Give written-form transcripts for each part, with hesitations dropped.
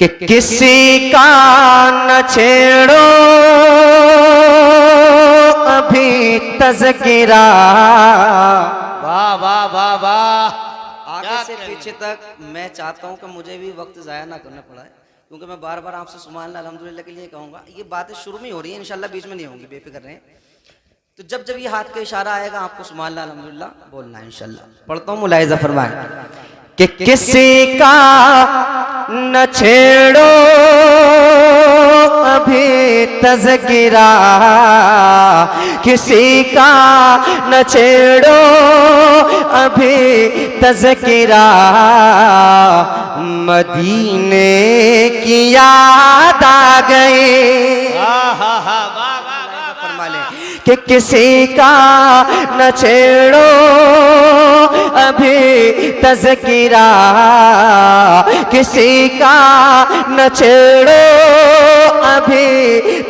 कि किसी का न छेड़ो अभी तज़किरा। वाह वाह वाह वाह। आगे से पीछे तक मैं चाहता हूं कि मुझे भी वक्त ज़ाया ना करना पड़ा है, क्योंकि मैं बार बार आपसे सुभान अल्लाह अल्हम्दुलिल्लाह के लिए कहूँगा। ये बातें शुरू में हो रही हैं, इंशाल्लाह बीच में नहीं होंगी, बेफिक्र रहें। तो जब जब ये हाथ का इशारा आएगा आपको सुभान अल्लाह अल्हम्दुलिल्लाह बोलना है इंशाल्लाह। पढ़ता हूँ, मुलाहिज़ा फरमाएं कि किसी का न छेड़ो अभी तज़किरा, किसी का न छेड़ो अभी तज़किरा। मदीने की याद आ गई। फरमा ले कि किसी का न छेड़ो अभी तज़किरा, किसी का न छेड़ो अभी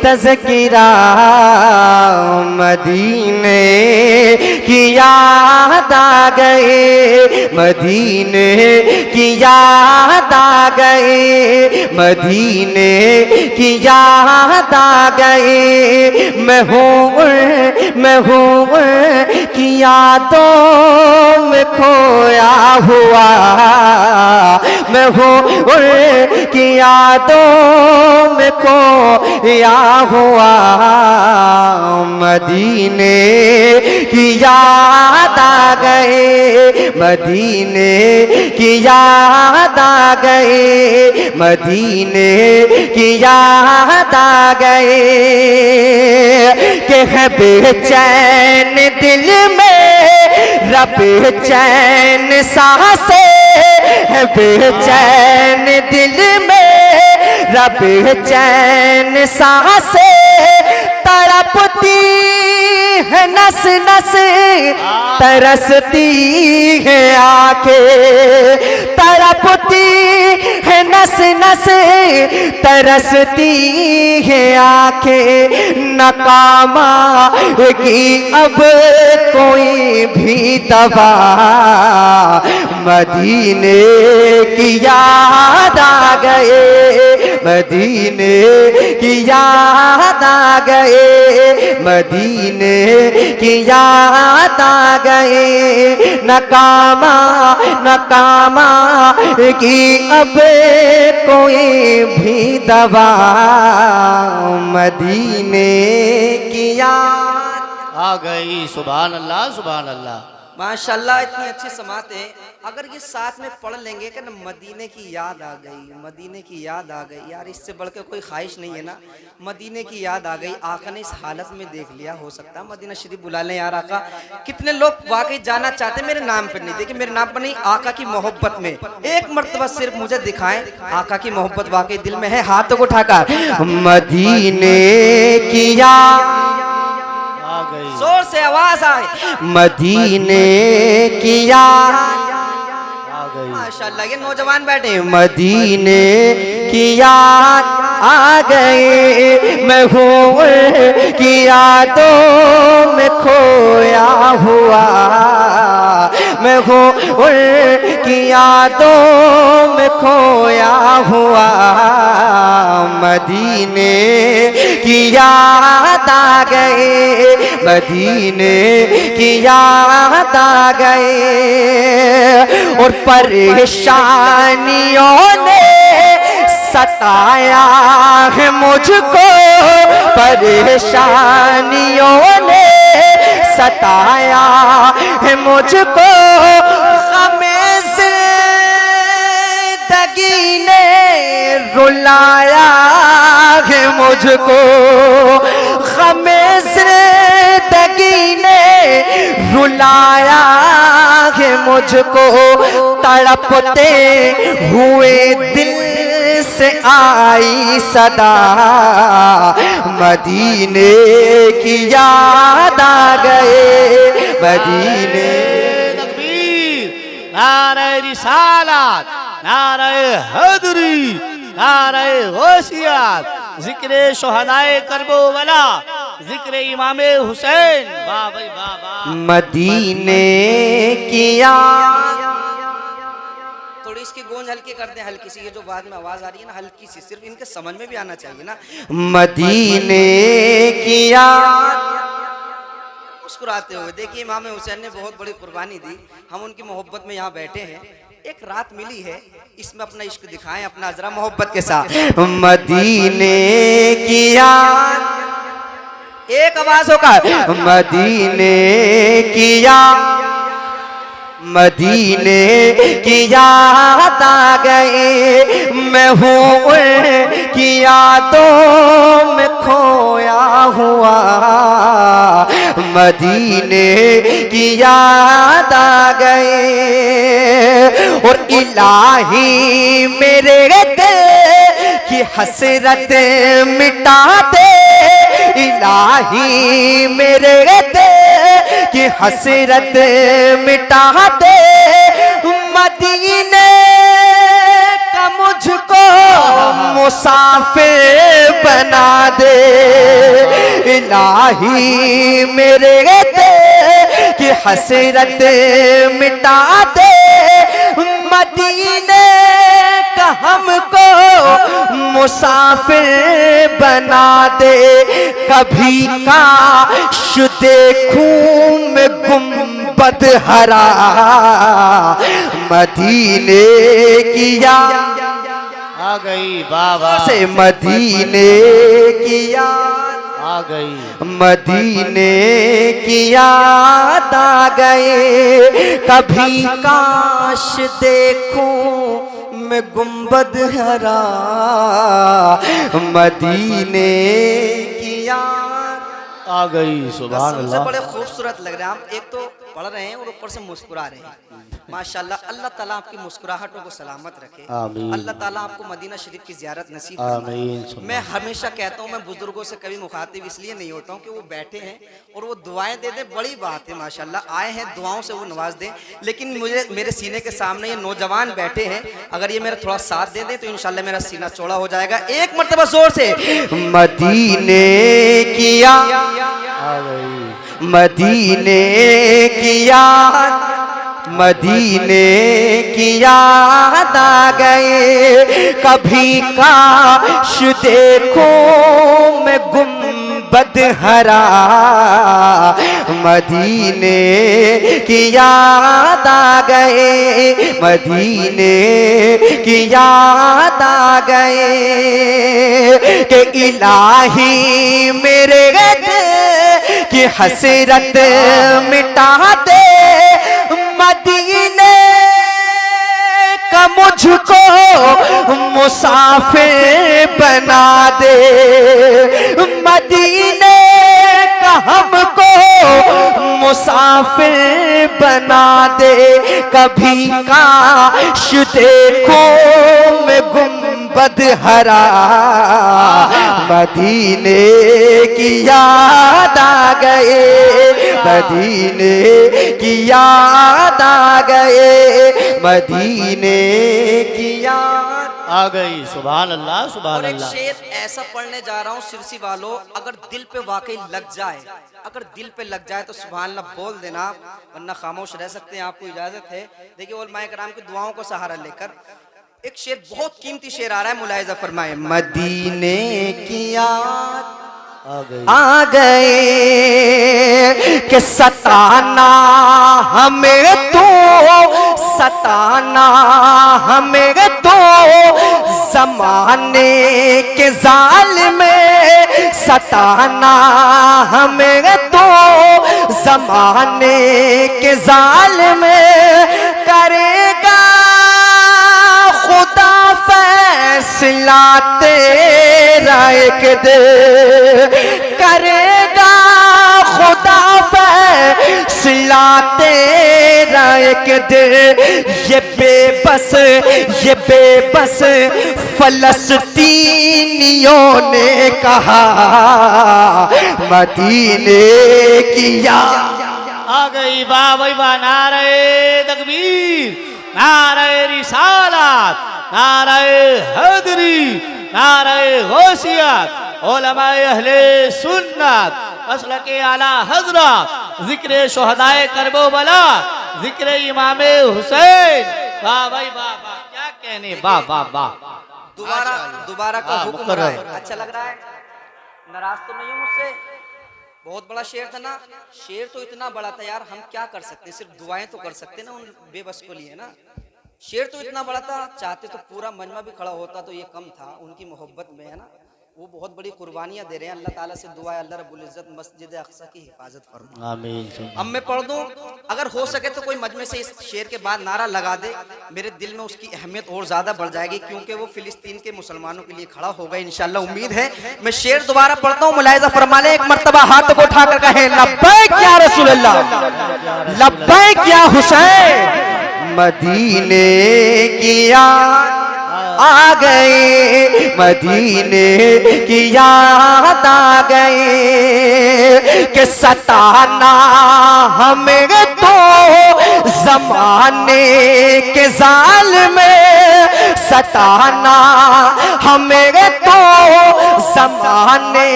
तज़किरा। मदीने की याद आ गई, मदीने की याद आ गई, मदीने की याद आ गई। मैं हूँ की यादों में खोया हुआ, मैं हूँ की यादों में खोया हुआ। मदीने की याद आ गई, मदीने की याद आ गई, मदीने की याद आ गई। कि है बेचैन दिल में रब चैन सांसे, है बेचैन दिल में रब चैन सांसे। तड़पती है नस नस तरसती है आंखें, तड़पती है नस नस तरसती है आंखें। नकामा की अब कोई भी दवा, मदीने की याद आ गए, मदीने की याद आ गए, मदीने की याद आ गए। नकामा नकामा की अब कोई भी दवा, मदीने की याद आ गई। सुभान अल्लाह सुभान अल्लाह। माशाल्लाह, इतनी अच्छी समात है। अगर ये साथ में पढ़ लेंगे कि ना मदीने की याद आ गई, मदीने की याद आ गई, यार इससे बढ़ के कोई ख्वाहिश नहीं है ना। मदीने की याद आ गई, आका ने इस हालत में देख लिया। हो सकता है मदीना शरीफ बुला लें यार आका। कितने लोग वाकई जाना चाहते हैं, मेरे नाम पर नहीं, देखिए मेरे नाम पर नहीं, आका की मोहब्बत में एक मर्तबा सिर्फ मुझे दिखाएं। आका की मोहब्बत वाकई दिल में है, हाथों को उठाकर मदीने की याद, जोर से आवाज आए, मदीने की याद। माशाल्लाह, ये नौजवान बैठे हैं। मदीने की याद आ गई, मैं हूँ की यादों में खोया हुआ, मैं हूँ की यादों में खोया हुआ। मदीने की याद आ गई, मदीने की याद आ गई। और परेशानियों ने सताया है मुझको, परेशानियों ने सताया है मुझको। ग़मे ज़िंदगी ने रुलाया है मुझको, ग़मे ज़िंदगी ने रुलाया है मुझको। तड़पते हुए दिल से आई सदा, मदीने की याद आ गए, मदीने। तकबीर, नारे रिसालत, नारे हैदरी, नारे गौसियत, जिक्र शोहदाए करबला, जिक्र इमामे हुसैन। वाह भाई वाह वाह। मदीने की याद। थोड़ी इसकी गूंज हल्की कर दें, हल्की सी, ये जो बाद में आवाज आ रही है ना हल्की सी, सिर्फ इनके समझ में भी आना चाहिए ना। मदीने की याद मुस्कुराते हुए। देखिए इमाम हुसैन ने बहुत बड़ी कुर्बानी दी, हम उनकी मोहब्बत में यहाँ बैठे हैं, एक रात मिली है, इसमें अपना इश्क दिखाएं अपना जरा मोहब्बत के साथ। मदीने की याद, एक आवाज होकर मदीने की याद, मदीने की याद आ गई, मैं हूँ उनकी यादों में खोया हुआ। मदीने की याद आ गई और इलाही मेरे दिल की हसरत मिटा दे, इलाही मेरे दिल की हसरत मिटा दे, मदीने का मुझको मुसाफिर बना दे, इलाही मेरे दिल की हसरत मिटा दे, मदीने का हमको मुसाफिर बना दे। कभी काश देखूं मैं गुंबद हरा, मदीने की याद आ गई बाबा से, मदीने की याद आ गई, मदीने की याद आ गए, कभी काश देखूं मैं गुंबद हरा, मदीने की याद आ गई। सुभान सबसे अल्लाह। बड़े खूबसूरत लग रहे हैं हम, एक तो पढ़ रहे हैं और ऊपर से मुस्कुरा रहे हैं। माशाल्लाह, अल्लाह ताला आपकी मुस्कुराहटों को सलामत रखे, आमीन। अल्लाह ताला आपको मदीना शरीफ की ज़ियारत नसीब आमीन। फरमाए। मैं हमेशा कहता हूँ, मैं बुजुर्गों से कभी मुखातिब इसलिए नहीं होता हूँ कि वो बैठे हैं और वो दुआएं दे दें, बड़ी बात है माशाल्लाह, आए हैं दुआओं से वो नवाज दें, लेकिन मुझे मेरे सीने के सामने ये नौजवान बैठे हैं, अगर ये मेरा थोड़ा साथ दे दें तो इंशाल्लाह मेरा सीना चौड़ा हो जाएगा। एक मर्तबा जोर से मदीने की याद आ गई, मदीने की याद, मदीने की याद आ गए, कभी काश देखूं मैं गुंबद हरा, मदीने की याद आ गए, मदीने की याद आ गए, कि इलाही मेरे की हसरत मिटा दे, मदीने का मुझको मुसाफिर बना दे, मदीने का हमको मुसाफिर बना दे, कभी काश देखूं मैं गुंबद हरा, मदीने की याद आ गए, मदीने की याद आ गए, मदीने की याद आ गई। सुभान अल्लाह, सुभान और एक अल्लाह। शेर ऐसा पढ़ने जा रहा हूँ सिरसी वालों, अगर दिल पे वाकई लग जाए, अगर दिल पे लग जाए तो सुभान अल्लाह बोल देना, वरना खामोश रह सकते हैं, आपको इजाजत है। देखिए उलमाए कराम की दुआओं को सहारा लेकर एक शेर, बहुत कीमती शेर आ रहा है, मुलाहिजा फरमाए। मदीने की याद आ गई, आ गए, कि सताना हमें तो, सताना हमें तो, जमाने के जालिम सताना हमें तो, जमाने के जालिम करेगा खुदा फैसला तेरा एक दिन, करेगा खुदा फैसला तेरा एक दिन, ये बेबस फलस्तीनियों ने कहा, मदीने की याद आ गई। वाह भाई वाह, नारे तकबीर, नारे रिसालत, नारे हैदरी, नारे गौसियत, उलमाए अहले सुन्नत, मसलके आला हजरत, जिक्र शुहदाए करबला, जिक्र इमाम हुसैन। वाह भाई वाह वाह, क्या कहने, वाह वाह वाह। दोबारा का हाँ, हुक्म मुकर्रर। रहा है। अच्छा लग रहा है? नाराज तो नहीं हो मुझसे? बहुत बड़ा शेर था ना। शेर तो इतना बड़ा था यार, हम क्या कर सकते, सिर्फ दुआएं तो कर सकते ना उन बेबस को लिए ना। शेर तो इतना बड़ा था, चाहते तो पूरा मजमा भी खड़ा होता तो ये कम था। उनकी मोहब्बत में है ना, वो बहुत बड़ी कुर्बानियां दे रहे हैं। अल्लाह ताला से दुआ है अल्लाह रब्बुल इज्जत मस्जिद अक्सा की हिफाजत फरमाए। आमीन। अब मैं पढ़ दूं, अगर हो सके तो कोई मजमे से इस शेर के बाद नारा लगा दे, मेरे दिल में उसकी अहमियत और ज्यादा बढ़ जाएगी, क्योंकि वो फिलिस्तीन के मुसलमानों के लिए खड़ा होगा इंशाल्लाह। उम्मीद है। मैं शेर दोबारा पढ़ता हूँ, मुलाहिजा फरमा ले। एक मर्तबा हाथ को उठाकर कहें, लब्बैक या रसूल अल्लाह, लब्बैक या हुसैन। मदीने की याद आ गए, मदीने की याद आ गए, कि सताना हमें तो जमाने के जालिम में, सताना हमें तो जमाने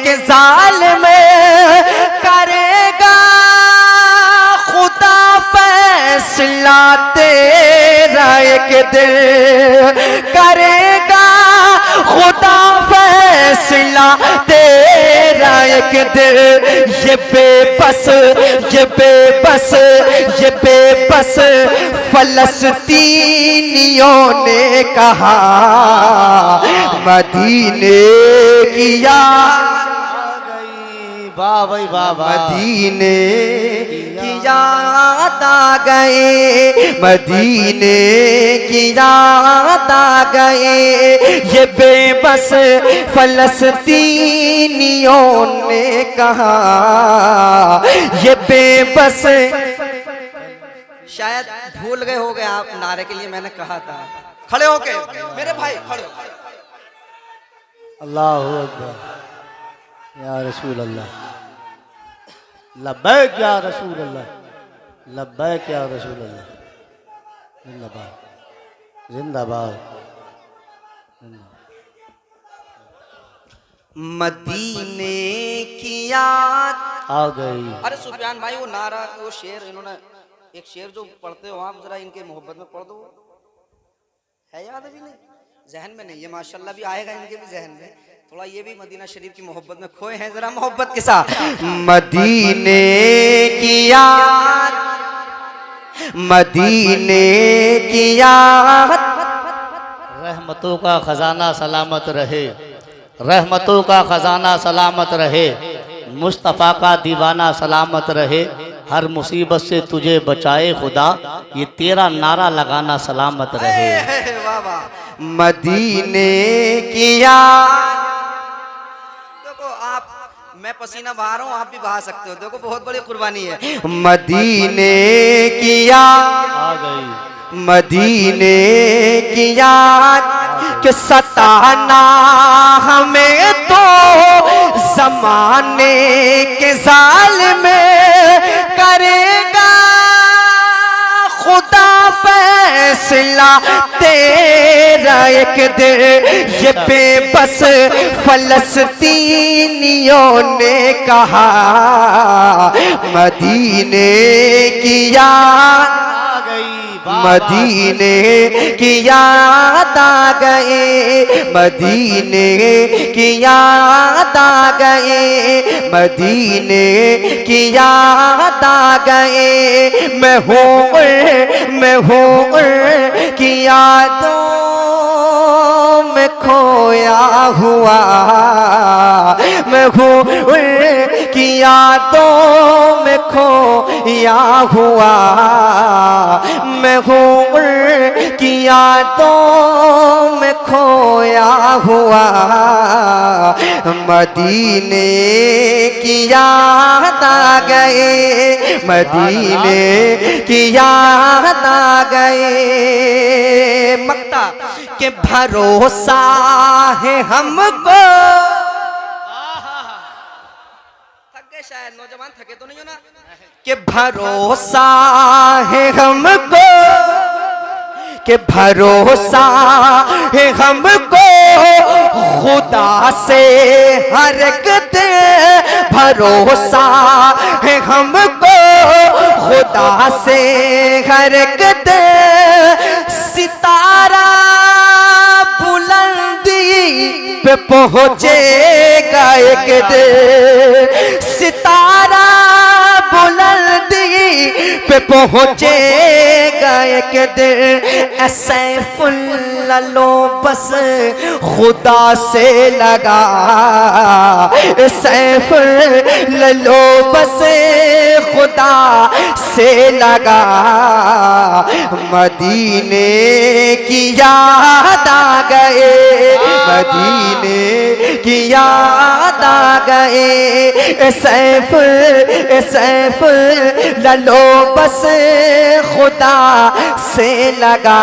के जालिम में, करेगा खुदा फैसला तेरा एक दिन, करेगा खुदा फैसला तेरा एक दिन। ये बेबस ये बेबस ये बेबस फलस्तीनियों ने कहा, मदीने की याद वाह भाई वाह वाह। मदीने की याद आ गए, मदीने की याद आ गए, ये बेबस फलस्तीनियों ने कहा, ये बेबस। शायद भूल गए हो गए आप नारे के लिए मैंने कहा था। खड़े होके मेरे भाई खड़े हो। अल्लाहु अकबर या रसूल अल्लाह, लब्बैक या रसूल अल्लाह, लब्बैक या रसूल अल्लाह। जिंदाबाद जिंदाबाद। मदीने की याद आ गई। अरे सुफियान भाई, वो नारा, वो शेर, इन्होंने एक शेर जो पढ़ते हो आप, जरा इनके मोहब्बत में पढ़ दो। है याद अभी नहीं? जहन में नहीं है, माशाल्लाह भी आएगा इनके भी जहन में। थोड़ा ये भी मदीना शरीफ की मोहब्बत में खोए हैं, जरा मोहब्बत के साथ। मदीने की याद, मदीने की याद, रहमतों का खजाना सलामत रहे, रहमतों का खजाना सलामत रहे, मुस्तफ़ा का दीवाना सलामत रहे, हर मुसीबत से तुझे बचाए खुदा, ये तेरा नारा लगाना सलामत रहे। वाह वाह। मदीने की याद। देखो आप, मैं पसीना बहा रहा हूँ, आप भी बहा सकते हो। देखो बहुत बड़ी कुर्बानी है। मदीने की याद आ गई। मदीने की याद, कि सताना हमें तो जमाने के जालिम में, करेगा खुदा फैसला तेरा एक दिन। ये बेबस फलस्तीनियों ने कहा, मदीने की याद, मदीने की याद आ गए, मदीने की याद आ गए, मदीने की याद आ गए। मैं हूँ की यादों में खोया हुआ, मैं हूँ की यादों में खोया हुआ, मैं हूँ की यादों में खोया हुआ। मदीने की याद आ गए, मदीने की याद आ गए। मक्ता के भरोसा है हमको। थक गए शायद, नौजवान थके तो नहीं हो ना? कि भरोसा है हमको, कि भरोसा है हमको खुदा से हर एक दिन, भरोसा है हमको खुदा से हर एक दिन। सितारा पे पहुँचेगा एक दिन, सितारा बुलंदी पे पहुँचेगा एक दिन। ऐसे फुल्लो बस खुदा से लगा, सैफ ललो बस खुदा से लगा। मदीने की याद आ गए, मदीने की याद आ गए। सैफ सैफ ललो बस खुदा से लगा,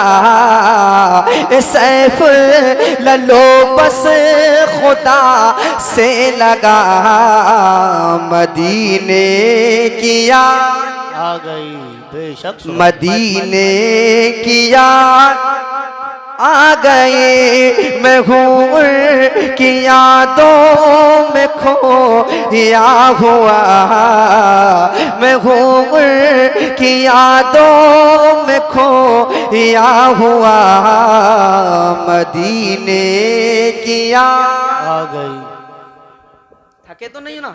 सैफ ललो बस खुदा से लगा। मदीने की याद आ गई बेशक, मदीने की याद आ गई। मैं हूँ की यादों में खोया हुआ, मैं हूँ की यादों में खोया हुआ। मदीने की याद आ गई। थके तो नहीं ना?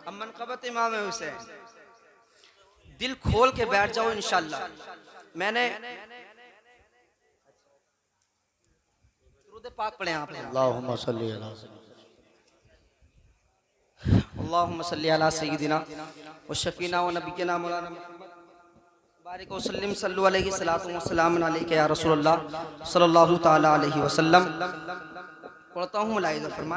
अब मनक़बत इमाम हुसैन, दिल खोल के बैठ जाओ इंशाल्लाह। मैंने दुरूद पाक पढ़े आप, अल्लाहुम्मा सल्ली अला अल्लाहुम्मा सल्ली अला सय्यिदिना व शफीना व नबियना मौलाना मुहम्मद बारिक व सल्लिम सल्लु अलैहि सलातु व सलाम अलैका या रसूलल्लाह सल्लल्लाहु तआला अलैहि वसल्लम। पढ़ता हूँ, मुलाहिज़ा फरमाएं।